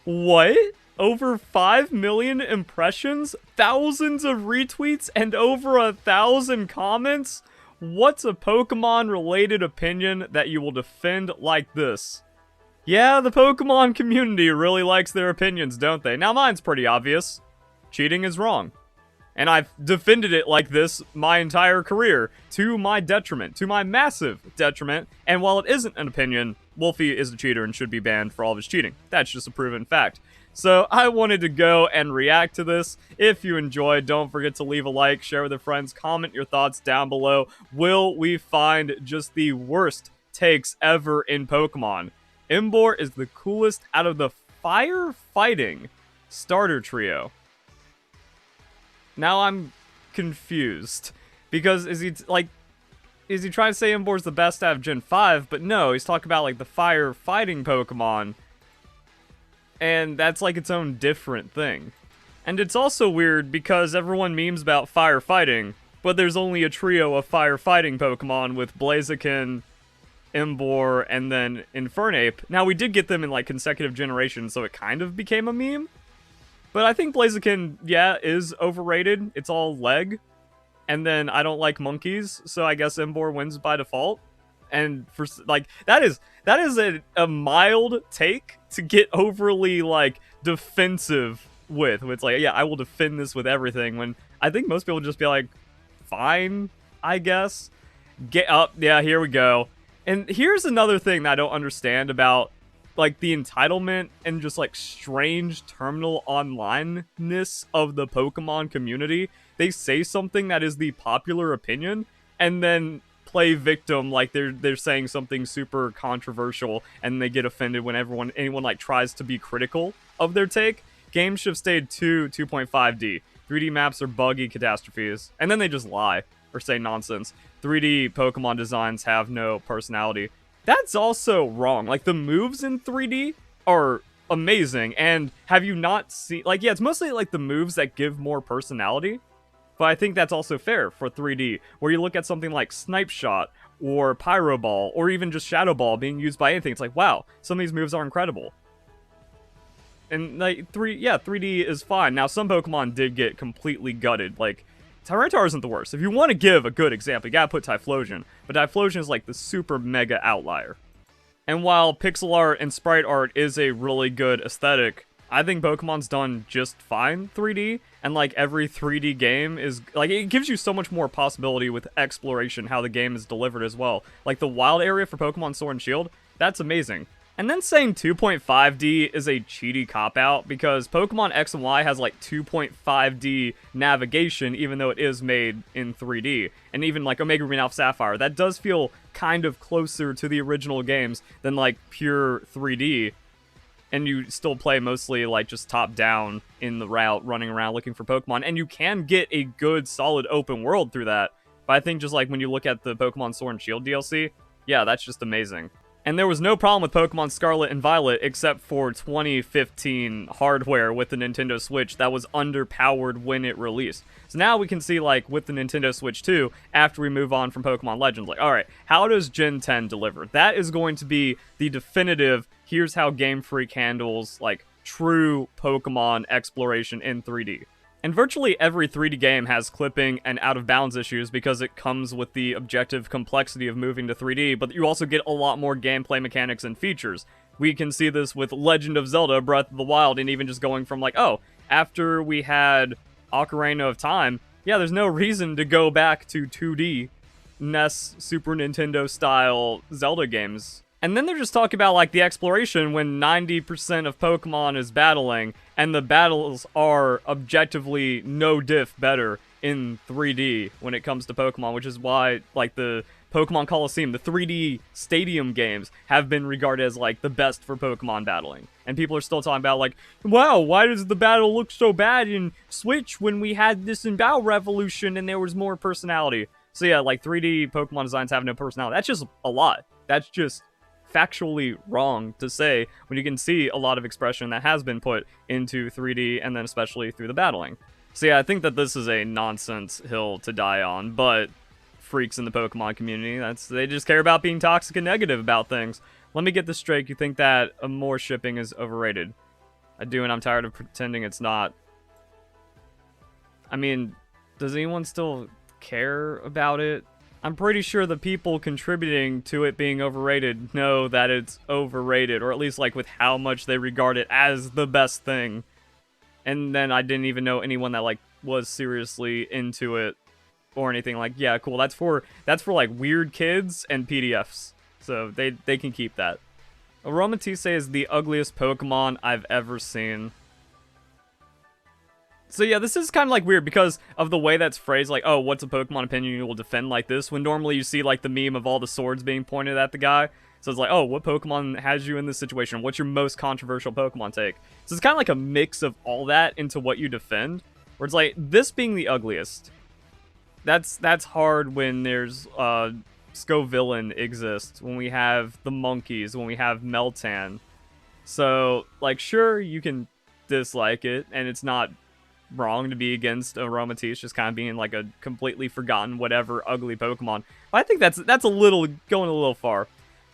What? Over 5 million impressions, thousands of retweets, and over 1,000 comments? What's a Pokemon-related opinion that you will defend like this? Yeah, the Pokemon community really likes their opinions, don't they? Now, mine's pretty obvious. Cheating is wrong. And I've defended it like this my entire career, to my detriment, to my massive detriment. And while it isn't an opinion, Wolfie is a cheater and should be banned for all of his cheating. That's just a proven fact. So I wanted to go and react to this. If you enjoyed, don't forget to leave a like, share with your friends, comment your thoughts down below. Will we find just the worst takes ever in Pokemon? Emboar is the coolest out of the firefighting starter trio. Now I'm confused. Because is he trying to say Emboar's the best out of Gen 5? But no, he's talking about like the firefighting Pokemon. And that's like its own different thing. And it's also weird because everyone memes about firefighting, but there's only a trio of firefighting Pokemon with Blaziken, Emboar, and then Infernape. Now, we did get them in like consecutive generations, so it kind of became a meme. But I think Blaziken, yeah, is overrated. It's all leg. And then I don't like monkeys, so I guess Emboar wins by default. And for like that is a mild take to get overly like defensive with. It's like, yeah, I will defend this with everything, when I think most people just be like, fine, I guess. Get up, yeah, here we go. And here's another thing that I don't understand about like the entitlement and just like strange terminal online-ness of the Pokemon community. They say something that is the popular opinion and then play victim like they're saying something super controversial, and they get offended when anyone like tries to be critical of their take. Games should have stayed 2.5D. 3D maps are buggy catastrophes, and then they just lie or say nonsense. 3D Pokemon designs have no personality. That's also wrong. Like, the moves in 3D are amazing, and have you not seen... Like, yeah, it's mostly, like, the moves that give more personality, but I think that's also fair for 3D, where you look at something like Snipe Shot, or Pyro Ball, or even just Shadow Ball being used by anything. It's like, wow, some of these moves are incredible. And, like, 3D is fine. Now, some Pokemon did get completely gutted, like... Tyranitar isn't the worst. If you want to give a good example, you gotta put Typhlosion. But Typhlosion is like the super mega outlier. And while pixel art and sprite art is a really good aesthetic, I think Pokemon's done just fine 3D. And like every 3D game is, like, it gives you so much more possibility with exploration, how the game is delivered as well. Like the wild area for Pokemon Sword and Shield, that's amazing. And then saying 2.5D is a cheaty cop-out, because Pokemon X and Y has like 2.5D navigation, even though it is made in 3D. And even like Omega Ruby and Alpha Sapphire, that does feel kind of closer to the original games than like pure 3D. And you still play mostly like just top-down in the route, running around looking for Pokemon. And you can get a good, solid open world through that. But I think just like when you look at the Pokemon Sword and Shield DLC, yeah, that's just amazing. And there was no problem with Pokemon Scarlet and Violet except for 2015 hardware with the Nintendo Switch that was underpowered when it released. So now we can see, like, with the Nintendo Switch 2, after we move on from Pokemon Legends, like, alright, how does Gen 10 deliver? That is going to be the definitive, here's how Game Freak handles, like, true Pokemon exploration in 3D. And virtually every 3D game has clipping and out-of-bounds issues because it comes with the objective complexity of moving to 3D, but you also get a lot more gameplay mechanics and features. We can see this with Legend of Zelda Breath of the Wild, and even just going from like, oh, after we had Ocarina of Time, yeah, there's no reason to go back to 2D NES Super Nintendo style Zelda games. And then they're just talking about, like, the exploration when 90% of Pokemon is battling, and the battles are objectively no diff better in 3D when it comes to Pokemon, which is why, like, the Pokemon Coliseum, the 3D stadium games, have been regarded as, like, the best for Pokemon battling. And people are still talking about, like, wow, why does the battle look so bad in Switch when we had this in Battle Revolution and there was more personality? So yeah, like, 3D Pokemon designs have no personality. That's just a lot. That's just factually wrong to say when you can see a lot of expression that has been put into 3D, and then especially through the battling. So yeah, I think that this is a nonsense hill to die on, but freaks in the Pokemon community, they just care about being toxic and negative about things. Let me get this straight, you think that more shipping is overrated? I do, and I'm tired of pretending it's not. I mean, does anyone still care about it? I'm pretty sure the people contributing to it being overrated know that it's overrated, or at least like with how much they regard it as the best thing. And then I didn't even know anyone that like was seriously into it or anything. Like, yeah, cool. That's for like weird kids and PDFs. So they can keep that. Aromatisse is the ugliest Pokemon I've ever seen. So yeah, this is kind of like weird because of the way that's phrased, like, oh, what's a Pokemon opinion you will defend like this, when normally you see like the meme of all the swords being pointed at the guy. So it's like, oh, what Pokemon has you in this situation? What's your most controversial Pokemon take? So it's kind of like a mix of all that into what you defend, where it's like, this being the ugliest. That's hard when there's Scovillain exists, when we have the monkeys, when we have Meltan. So, like, sure, you can dislike it, and it's not wrong to be against Aromatisse just kind of being like a completely forgotten whatever ugly Pokemon. But I think that's a little going a little far.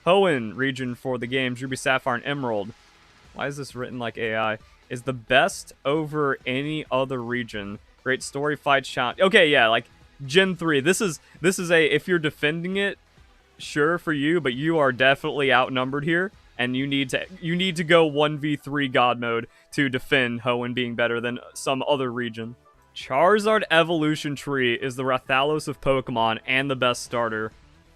Hoenn region for the games Ruby, Sapphire, and Emerald. Why is this written like AI? Is the best over any other region. Great story, fights, challenge. Okay, yeah, like Gen 3. This is a, if you're defending it, sure for you, but you are definitely outnumbered here. And you need to go 1v3 God mode to defend Hoenn being better than some other region. Charizard Evolution Tree is the Rathalos of Pokemon and the best starter.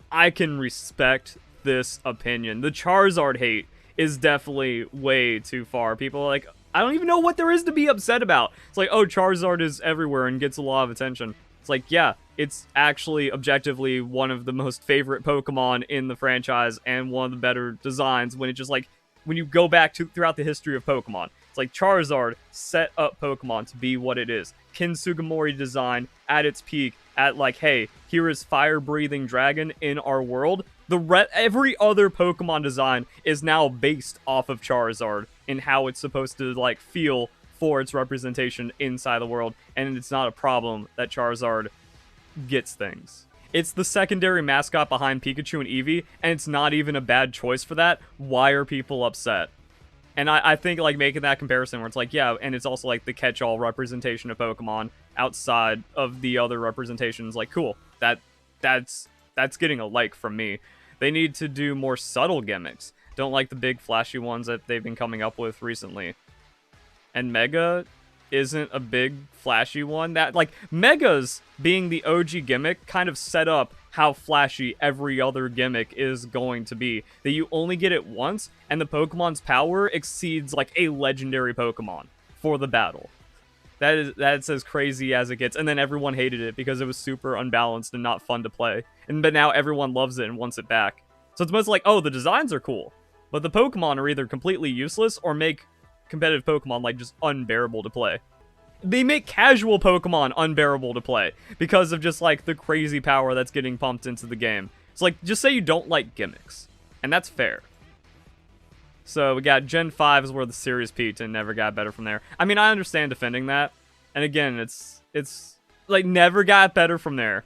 I can respect this opinion. The Charizard hate is definitely way too far. People are like, I don't even know what there is to be upset about. It's like, oh, Charizard is everywhere and gets a lot of attention. It's like, yeah, it's actually objectively one of the most favorite Pokemon in the franchise and one of the better designs when it just like, when you go back to throughout the history of Pokemon. It's like Charizard set up Pokemon to be what it is. Kin Sugimori design at its peak at like, hey, here is fire-breathing dragon in our world. Every other Pokemon design is now based off of Charizard in how it's supposed to like feel for its representation inside the world, and it's not a problem that Charizard gets things. It's the secondary mascot behind Pikachu and Eevee, and it's not even a bad choice for that. Why are people upset? And I think like making that comparison where it's like, yeah, and it's also like the catch-all representation of Pokemon outside of the other representations, like, cool. That's getting a like from me. They need to do more subtle gimmicks. Don't like the big flashy ones that they've been coming up with recently. And Mega isn't a big flashy one. That like Megas being the OG gimmick kind of set up how flashy every other gimmick is going to be. That you only get it once, and the Pokemon's power exceeds like a legendary Pokemon for the battle. That's as crazy as it gets. And then everyone hated it because it was super unbalanced and not fun to play. But now everyone loves it and wants it back. So it's mostly like, oh, the designs are cool, but the Pokemon are either completely useless or make competitive Pokemon like just unbearable to play. They make casual Pokemon unbearable to play because of just like the crazy power that's getting pumped into the game. It's like, just say you don't like gimmicks, and that's fair. So we got Gen 5 is where the series peaked and never got better from there. I mean, I understand defending that, and again, it's like never got better from there.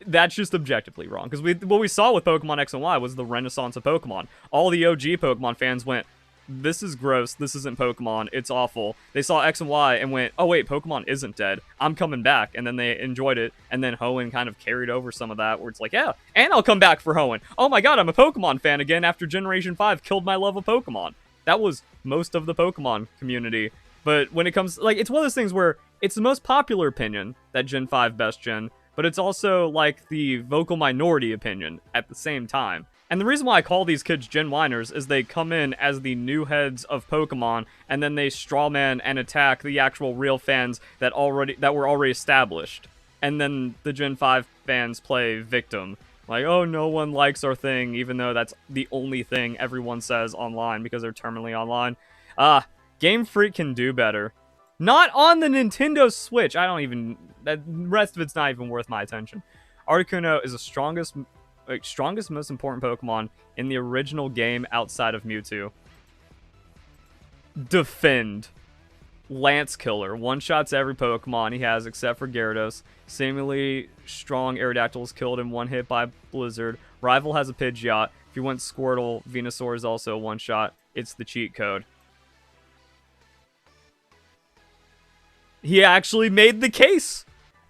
That's just objectively wrong, because what we saw with Pokemon X and Y was the renaissance of Pokemon. All the OG Pokemon fans went, this is gross, this isn't Pokemon, it's awful. They saw X and Y and went, oh wait, Pokemon isn't dead, I'm coming back. And then they enjoyed it, and then Hoenn kind of carried over some of that, where it's like, yeah, and I'll come back for Hoenn. Oh my god, I'm a Pokemon fan again after Generation 5 killed my love of Pokemon. That was most of the Pokemon community. But when it comes, like, it's one of those things where it's the most popular opinion that Gen 5 best gen, but it's also like the vocal minority opinion at the same time. And the reason why I call these kids Gen Whiners is they come in as the new heads of Pokemon, and then they strawman and attack the actual real fans that were already established. And then the Gen 5 fans play victim. Like, oh, no one likes our thing, even though that's the only thing everyone says online because they're terminally online. Game Freak can do better. Not on the Nintendo Switch. The rest of it's not even worth my attention. Articuno is the strongest, most important Pokemon in the original game outside of Mewtwo. Defend. Lance Killer. One-shots every Pokemon he has except for Gyarados. Seemingly strong Aerodactyl is killed in one hit by Blizzard. Rival has a Pidgeot. If you want Squirtle, Venusaur is also a one-shot. It's the cheat code. He actually made the case.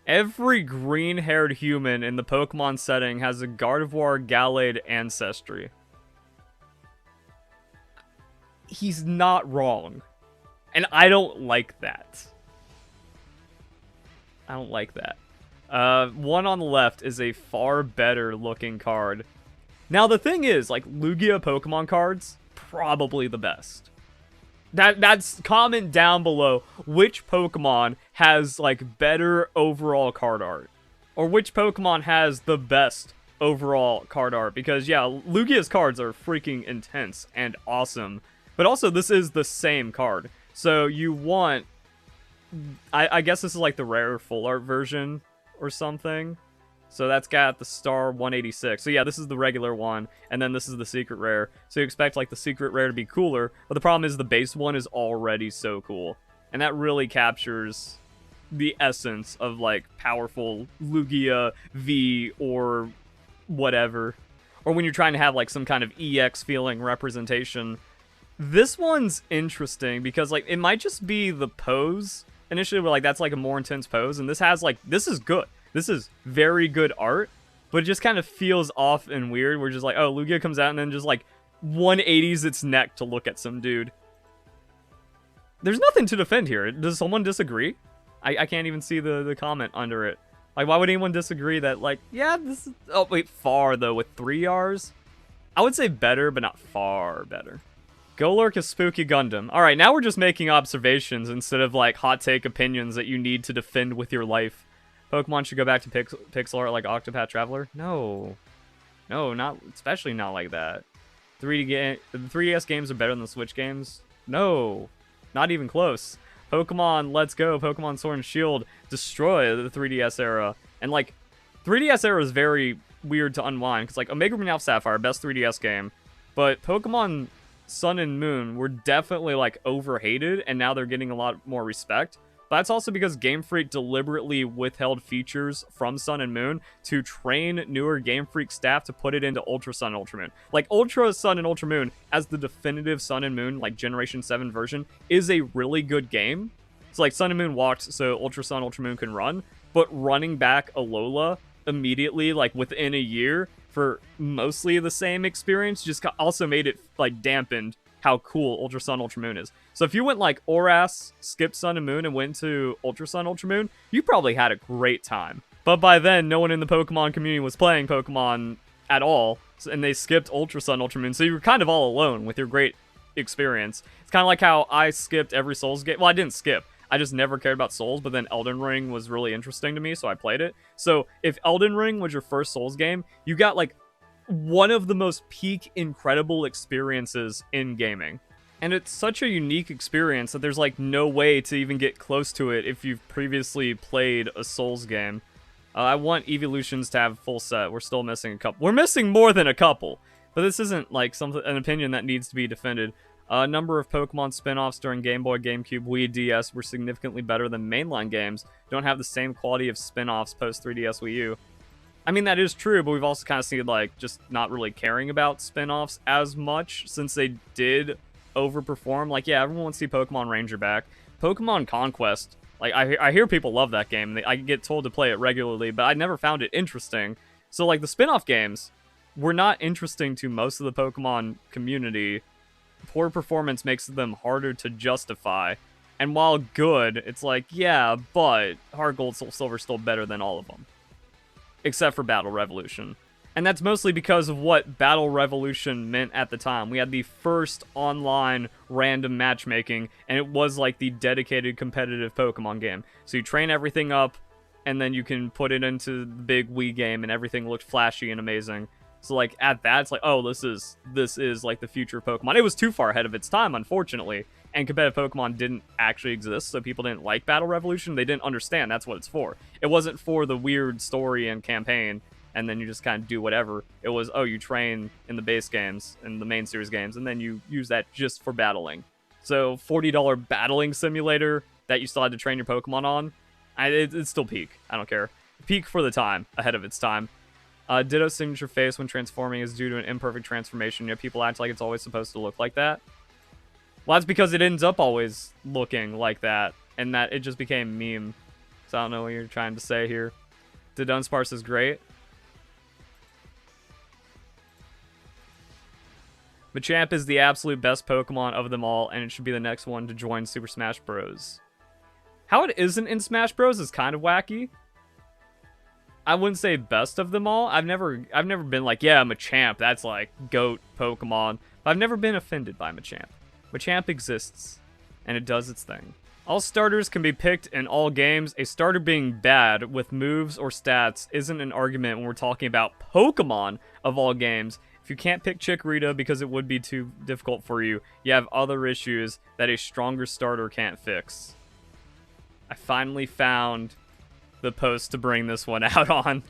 Every green-haired human in the Pokemon setting has a Gardevoir Gallade ancestry. He's not wrong. And I don't like that. I don't like that. One on the left is a far better looking card. Now, the thing is, like, Lugia Pokemon cards, probably the best. That's comment down below which Pokemon has, like, better overall card art. Or which Pokemon has the best overall card art. Because, yeah, Lugia's cards are freaking intense and awesome. But also, this is the same card. So, you want... I guess this is, like, the rare full art version or something. So that's got the star 186. So yeah, this is the regular one, and then this is the secret rare. So you expect like the secret rare to be cooler, but the problem is the base one is already so cool. And that really captures the essence of like powerful Lugia V or whatever. Or when you're trying to have like some kind of EX feeling representation. This one's interesting because like it might just be the pose initially where like that's like a more intense pose, and this has like, this is good. This is very good art, but it just kind of feels off and weird. We're just like, oh, Lugia comes out and then just like 180s its neck to look at some dude. There's nothing to defend here. Does someone disagree? I can't even see the comment under it. Like, why would anyone disagree that, like, yeah, this is... Oh, wait, far, though, with 3 Rs? I would say better, but not far better. Golurk is Spooky Gundam. Alright, now we're just making observations instead of, like, hot take opinions that you need to defend with your life. Pokemon should go back to pixel art like Octopath Traveler? No. No, not... Especially not like that. The 3DS games are better than the Switch games? No. Not even close. Pokemon Let's Go, Pokemon Sword and Shield destroy the 3DS era. And, like, 3DS era is very weird to unwind. Because, like, Omega Ruby Alpha Sapphire, best 3DS game. But Pokemon Sun and Moon were definitely, like, overhated. And now they're getting a lot more respect. But that's also because Game Freak deliberately withheld features from Sun and Moon to train newer Game Freak staff to put it into Ultra Sun and Ultra Moon. Like, Ultra Sun and Ultra Moon, as the definitive Sun and Moon, like, Generation 7 version, is a really good game. It's like Sun and Moon walked so Ultra Sun, Ultra Moon can run, but running back Alola immediately, like, within a year for mostly the same experience just also made it, like, dampened how cool Ultra Sun, Ultra Moon is. So if you went like Oras, skipped Sun and Moon, and went to Ultra Sun, Ultra Moon, you probably had a great time. But by then, no one in the Pokemon community was playing Pokemon at all, and they skipped Ultra Sun, Ultra Moon, so you were kind of all alone with your great experience. It's kind of like how I skipped every Souls game. Well, I didn't skip. I just never cared about Souls, but then Elden Ring was really interesting to me, so I played it. So if Elden Ring was your first Souls game, you got like one of the most peak incredible experiences in gaming. And it's such a unique experience that there's like no way to even get close to it if you've previously played a Souls game. I want Evolutions to have full set. We're still missing a couple. We're missing more than a couple. But this isn't like an opinion that needs to be defended. A number of Pokemon spin-offs during Game Boy, GameCube, Wii, DS were significantly better than mainline games. Don't have the same quality of spin-offs post 3DS, Wii U. I mean, that is true, but we've also kind of seen, like, just not really caring about spin-offs as much since they did overperform. Like, yeah, everyone wants to see Pokemon Ranger back. Pokemon Conquest, like, I hear people love that game. I get told to play it regularly, but I never found it interesting. So, like, the spin-off games were not interesting to most of the Pokemon community. Poor performance makes them harder to justify. And while good, it's like, yeah, but Heart Gold, Soul Silver still better than all of them. Except for Battle Revolution. And that's mostly because of what Battle Revolution meant at the time. We had the first online random matchmaking, and it was like the dedicated competitive Pokemon game. So you train everything up, and then you can put it into the big Wii game, and everything looked flashy and amazing. So like at that, it's like, oh, this is like the future of Pokemon. It was too far ahead of its time, unfortunately. And competitive Pokemon didn't actually exist, so people didn't like Battle Revolution. They didn't understand that's what it's for. It wasn't for the weird story and campaign, and then you just kind of do whatever. It was, oh, you train in the base games, in the main series games, and then you use that just for battling. So $40 battling simulator that you still had to train your Pokemon on, it's still peak. I don't care. Peak for the time, ahead of its time. Ditto signature face when transforming is due to an imperfect transformation. You know, people act like it's always supposed to look like that. Well, that's because it ends up always looking like that. and that it just became meme. So I don't know what you're trying to say here. The Dunsparce is great. Machamp is the absolute best Pokemon of them all, and it should be the next one to join Super Smash Bros. How it isn't in Smash Bros is kind of wacky. I wouldn't say best of them all. I've never been like, yeah, Machamp, that's like GOAT Pokemon. But I've never been offended by Machamp. Machamp exists, and it does its thing. All starters can be picked in all games. A starter being bad with moves or stats isn't an argument when we're talking about Pokemon of all games. If you can't pick Chikorita because it would be too difficult for you, you have other issues that a stronger starter can't fix. I finally found the post to bring this one out on.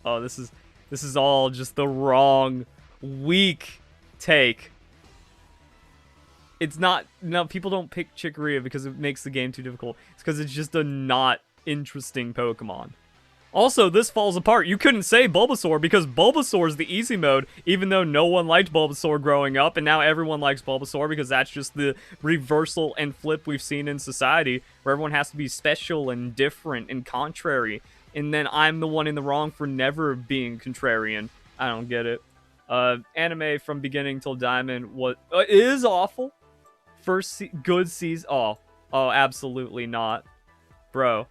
Oh, this is all just the wrong, weak take. It's not, no, people don't pick Chikorita because it makes the game too difficult. It's because it's just a not interesting Pokemon. Also, this falls apart. You couldn't say Bulbasaur because Bulbasaur is the easy mode, even though no one liked Bulbasaur growing up, and now everyone likes Bulbasaur because that's just the reversal and flip we've seen in society, where everyone has to be special and different and contrary, and then I'm the one in the wrong for never being contrarian. I don't get it. Anime from beginning till Diamond is awful. First good season. Oh, absolutely not. Bro,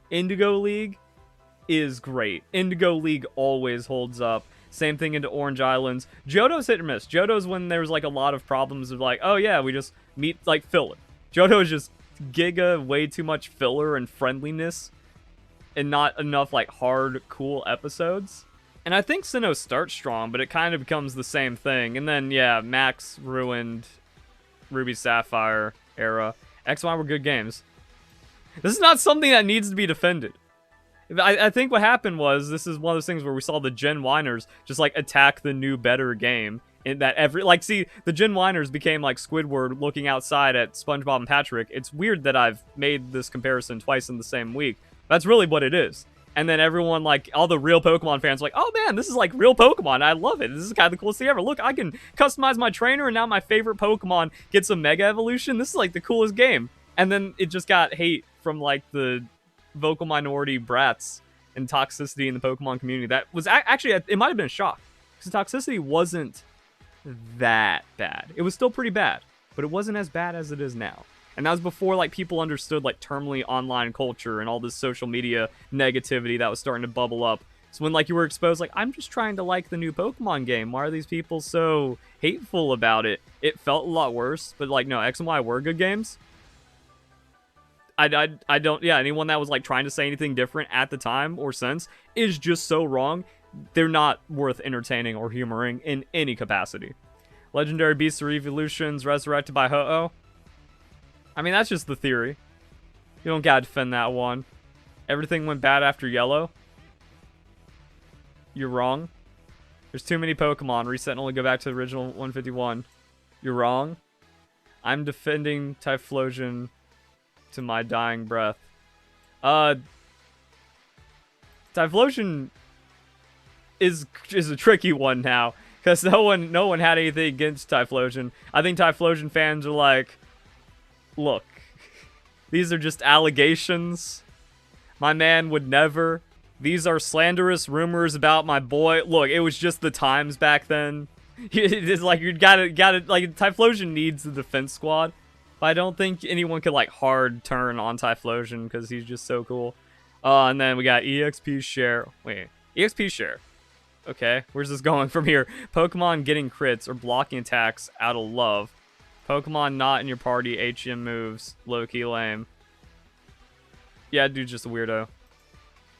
Indigo League is great. Indigo League always holds up. Same thing into Orange Islands. Johto's hit or miss. Johto's when there's like a lot of problems of like, oh yeah, we just meet like filler. Johto is just giga way too much filler and friendliness and not enough like hard, cool episodes. And I think Sinnoh starts strong, but it kind of becomes the same thing. And then, yeah, Max ruined Ruby Sapphire era. X and Y were good games. This is not something that needs to be defended. I think what happened was, this is one of those things where we saw the Gen Whiners just, like, attack the new, better game. In that see, the Gen Whiners became, like, Squidward looking outside at SpongeBob and Patrick. It's weird that I've made this comparison twice in the same week. That's really what it is. And then everyone, like, all the real Pokemon fans are like, oh, man, this is, like, real Pokemon. I love it. This is kind of the coolest thing ever. Look, I can customize my trainer, and now my favorite Pokemon gets a Mega Evolution. This is, like, the coolest game. And then it just got hate from, like, the vocal minority brats and toxicity in the Pokemon community. That was actually, it might have been a shock. Because toxicity wasn't that bad. It was still pretty bad. But it wasn't as bad as it is now. And that was before, like, people understood, like, terminally online culture and all this social media negativity that was starting to bubble up. So when, like, you were exposed, like, I'm just trying to like the new Pokemon game. Why are these people so hateful about it? It felt a lot worse. But, like, no, X and Y were good games. I don't, yeah, anyone that was, like, trying to say anything different at the time or since is just so wrong. They're not worth entertaining or humoring in any capacity. Legendary Beasts or Evolutions resurrected by Ho-Oh. I mean, that's just the theory. You don't gotta defend that one. Everything went bad after Yellow. You're wrong. There's too many Pokemon. Reset and only go back to the original 151. You're wrong. I'm defending Typhlosion to my dying breath. Typhlosion is a tricky one now. Because no one had anything against Typhlosion. I think Typhlosion fans are like, look, these are just allegations. My man would never. These are slanderous rumors about my boy. Look, it was just the times back then. It's like you gotta like Typhlosion needs the defense squad. But I don't think anyone could like hard turn on Typhlosion because he's just so cool. And then we got EXP share. Wait, EXP share. Okay, where's this going from here? Pokemon getting crits or blocking attacks out of love. Pokemon not in your party, HM moves. Low-key lame. Yeah, dude's just a weirdo.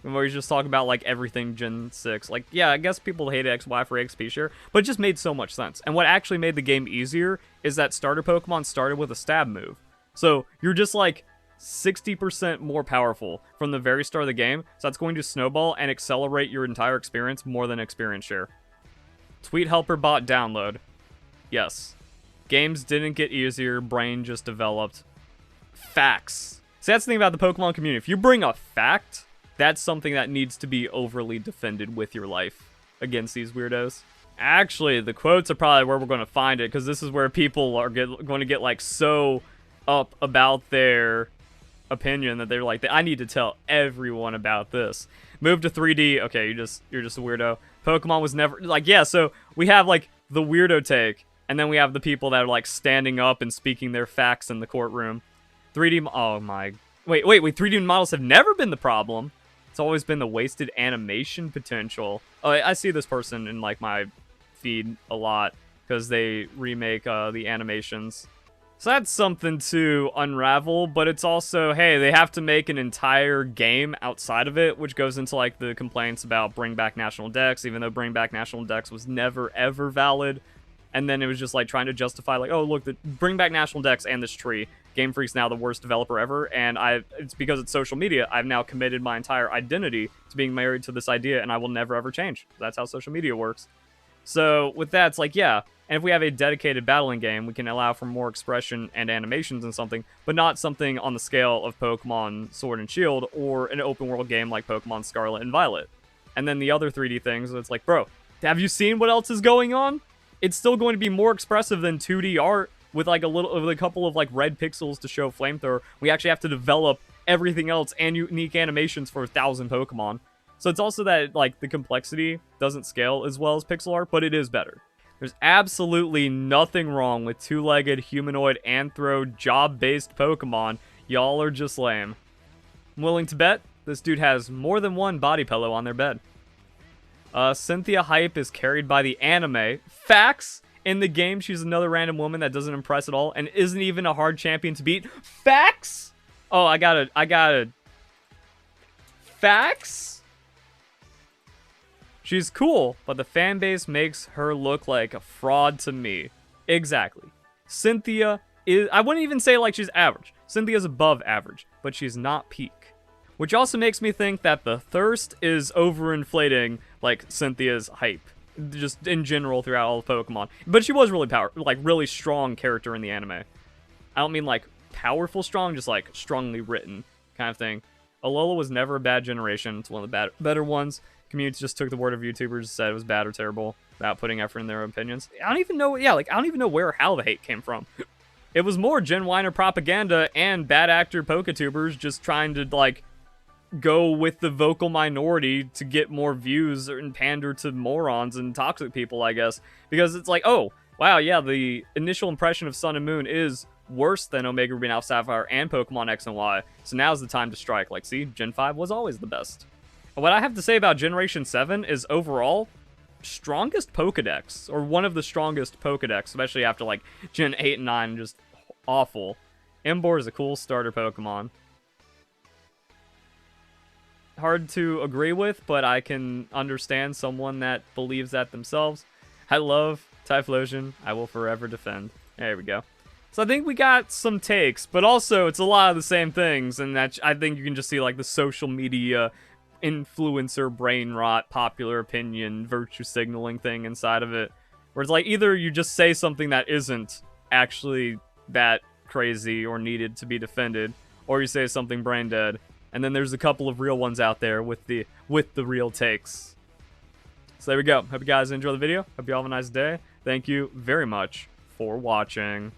Where he's just talking about, like, everything Gen 6. Like, yeah, I guess people hate XY for XP share, but it just made so much sense. And what actually made the game easier is that starter Pokemon started with a stab move. So, you're just, like, 60% more powerful from the very start of the game. So that's going to snowball and accelerate your entire experience more than experience share. Tweet helper bot download. Yes. Games didn't get easier, brain just developed. Facts. See, that's the thing about the Pokemon community. If you bring a fact, that's something that needs to be overly defended with your life against these weirdos. Actually, the quotes are probably where we're going to find it, because this is where people are going to get, like, so up about their opinion that they're like, I need to tell everyone about this. Move to 3D. Okay, you're just a weirdo. Pokemon was never like, yeah, so we have like the weirdo take, and then we have the people that are like standing up and speaking their facts in the courtroom. 3D, oh my, wait, 3D models have never been the problem. It's always been the wasted animation potential. Oh, I see this person in like my feed a lot because they remake the animations. So that's something to unravel, but it's also, hey, they have to make an entire game outside of it, which goes into like the complaints about Bring Back National Dex, even though Bring Back National Dex was never ever valid. And then it was just like trying to justify like, oh look, Bring Back National Dex and this tree. Game Freak's now the worst developer ever, and it's because it's social media. I've now committed my entire identity to being married to this idea, and I will never ever change. That's how social media works. So with that, it's like, yeah. And if we have a dedicated battling game, we can allow for more expression and animations and something, but not something on the scale of Pokemon Sword and Shield or an open world game like Pokemon Scarlet and Violet. And then the other 3D things, it's like, bro, have you seen what else is going on? It's still going to be more expressive than 2D art with like a couple of like red pixels to show flamethrower. We actually have to develop everything else and unique animations for 1,000 Pokemon. So it's also that like the complexity doesn't scale as well as pixel art, but it is better. There's absolutely nothing wrong with two-legged, humanoid, anthro, job-based Pokemon. Y'all are just lame. I'm willing to bet this dude has more than one body pillow on their bed. Cynthia hype is carried by the anime. Facts! In the game, she's another random woman that doesn't impress at all and isn't even a hard champion to beat. Facts! Oh, I gotta... Facts? She's cool, but the fanbase makes her look like a fraud to me. Exactly. Cynthia is... I wouldn't even say like she's average. Cynthia's above average, but she's not peak. Which also makes me think that the thirst is overinflating like Cynthia's hype. Just in general throughout all of Pokemon. But she was really really strong character in the anime. I don't mean like powerful strong, just like strongly written kind of thing. Alola was never a bad generation. It's one of the better ones. Community just took the word of YouTubers and said it was bad or terrible without putting effort in their opinions. I don't even know, I don't even know where or how the hate came from. It was more Gen Weiner propaganda and bad actor Poketubers just trying to, like, go with the vocal minority to get more views and pander to morons and toxic people, I guess. Because it's like, oh, wow, yeah, the initial impression of Sun and Moon is worse than Omega Ruby and Alpha Sapphire and Pokemon X and Y. So now's the time to strike. Like, see, Gen 5 was always the best. What I have to say about Generation 7 is overall, strongest Pokedex, or one of the strongest Pokedex, especially after like Gen 8 and 9, just awful. Emboar is a cool starter Pokemon. Hard to agree with, but I can understand someone that believes that themselves. I love Typhlosion. I will forever defend. There we go. So I think we got some takes, but also it's a lot of the same things, and that I think you can just see like the social media influencer brain rot, popular opinion, virtue signaling thing inside of it. Where it's like either you just say something that isn't actually that crazy or needed to be defended, or you say something brain dead. And then there's a couple of real ones out there with the real takes. So there we go. Hope you guys enjoy the video. Hope you all have a nice day. Thank you very much for watching.